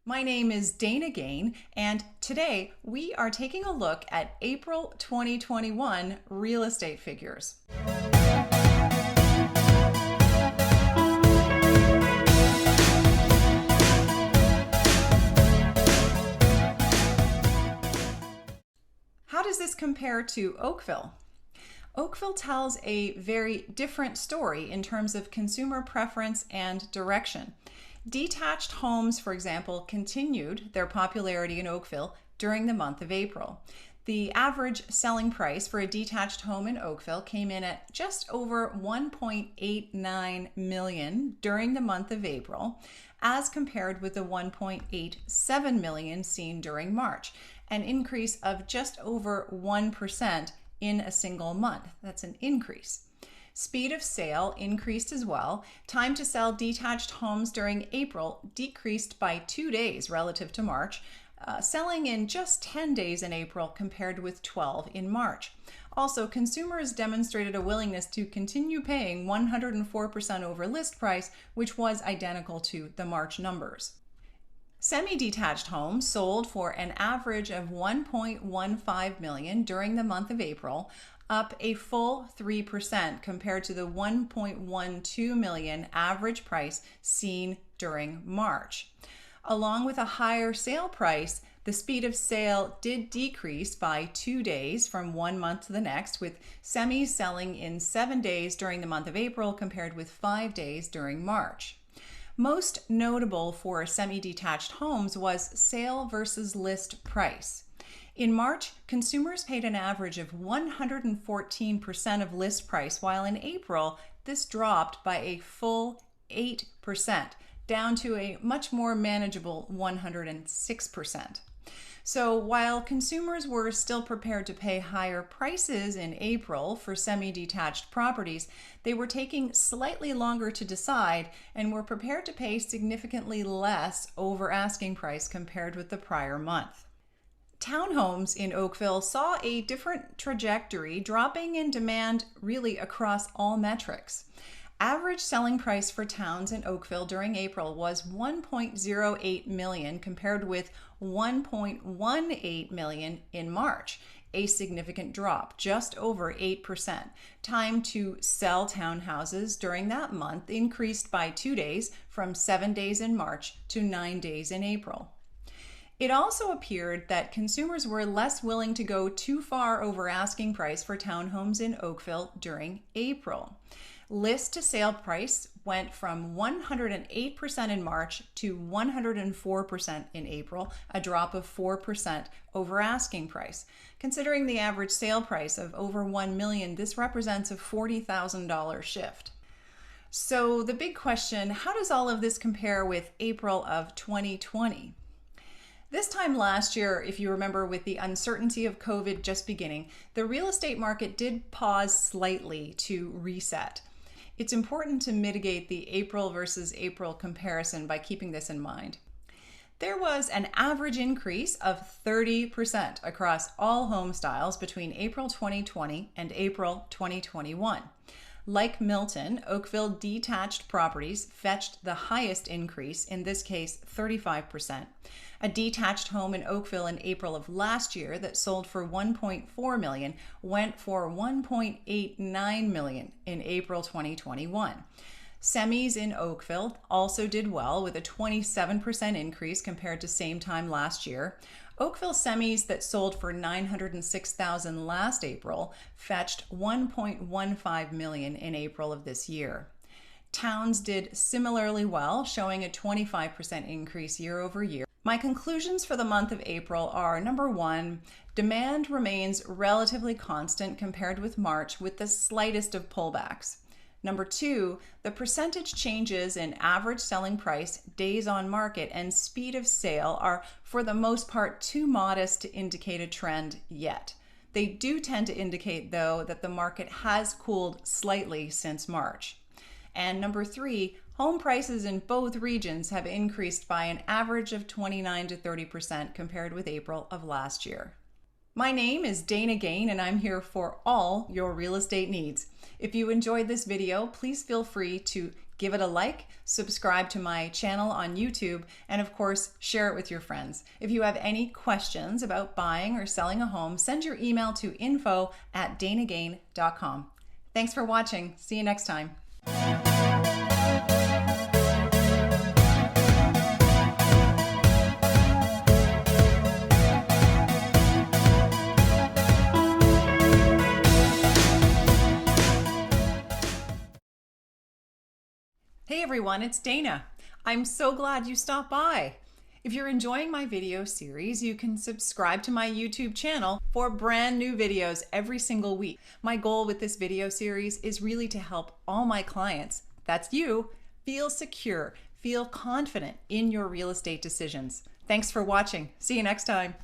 My name is Dana Gain, and today we are taking a look at April 2021 real estate figures. How does this compare to Oakville? Oakville tells a very different story in terms of consumer preference and direction. Detached homes, for example, continued their popularity in Oakville during the month of April. The average selling price for a detached home in Oakville came in at just over $1.89 million during the month of April, as compared with the $1.87 million seen during March, an increase of just over 1% in a single month. That's an increase. Speed of sale increased as well. Time to sell detached homes during April decreased by 2 days relative to March, selling in just 10 days in April compared with 12 in March. Also, consumers demonstrated a willingness to continue paying 104% over list price, which was identical to the March numbers. Semi-detached homes sold for an average of $1.15 million during the month of April, up a full 3% compared to the $1.12 million average price seen during March. Along with a higher sale price, the speed of sale did decrease by 2 days from 1 month to the next, with semis selling in 7 days during the month of April compared with 5 days during March. Most notable for semi-detached homes was sale versus list price. In March, consumers paid an average of 114% of list price, while in April, this dropped by a full 8%, down to a much more manageable 106%. So while consumers were still prepared to pay higher prices in April for semi-detached properties, they were taking slightly longer to decide and were prepared to pay significantly less over asking price compared with the prior month. Townhomes in Oakville saw a different trajectory, dropping in demand really across all metrics. Average selling price for towns in Oakville during April was $1.08 million compared with $1.18 million in March, a significant drop, just over 8%. Time to sell townhouses during that month increased by 2 days, from 7 days in March to 9 days in April. It also appeared that consumers were less willing to go too far over asking price for townhomes in Oakville during April. List to sale price went from 108% in March to 104% in April, a drop of 4% over asking price. Considering the average sale price of over $1 million, this represents a $40,000 shift. So the big question, how does all of this compare with April of 2020? This time last year, if you remember, with the uncertainty of COVID just beginning, the real estate market did pause slightly to reset. It's important to mitigate the April versus April comparison by keeping this in mind. There was an average increase of 30% across all home styles between April 2020 and April 2021. Like Milton, Oakville detached properties fetched the highest increase, in this case 35%. A detached home in Oakville in April of last year that sold for $1.4 million went for $1.89 million in April 2021. Semis in Oakville also did well, with a 27% increase compared to same time last year. Oakville semis that sold for $906,000 last April fetched $1.15 million in April of this year. Towns did similarly well, showing a 25% increase year over year. My conclusions for the month of April are: number one, demand remains relatively constant compared with March, with the slightest of pullbacks. Number two, the percentage changes in average selling price, days on market, and speed of sale are for the most part too modest to indicate a trend yet. They do tend to indicate, though, that the market has cooled slightly since March. And number three, home prices in both regions have increased by an average of 29 to 30% compared with April of last year. My name is Dana Gain, and I'm here for all your real estate needs. If you enjoyed this video, please feel free to give it a like, subscribe to my channel on YouTube, and of course, share it with your friends. If you have any questions about buying or selling a home, send your email to info@danagain.com. Thanks for watching. See you next time. Hey everyone, it's Dana. I'm so glad you stopped by. If you're enjoying my video series, you can subscribe to my YouTube channel for brand new videos every single week. My goal with this video series is really to help all my clients, that's you, feel secure, feel confident in your real estate decisions. Thanks for watching. See you next time.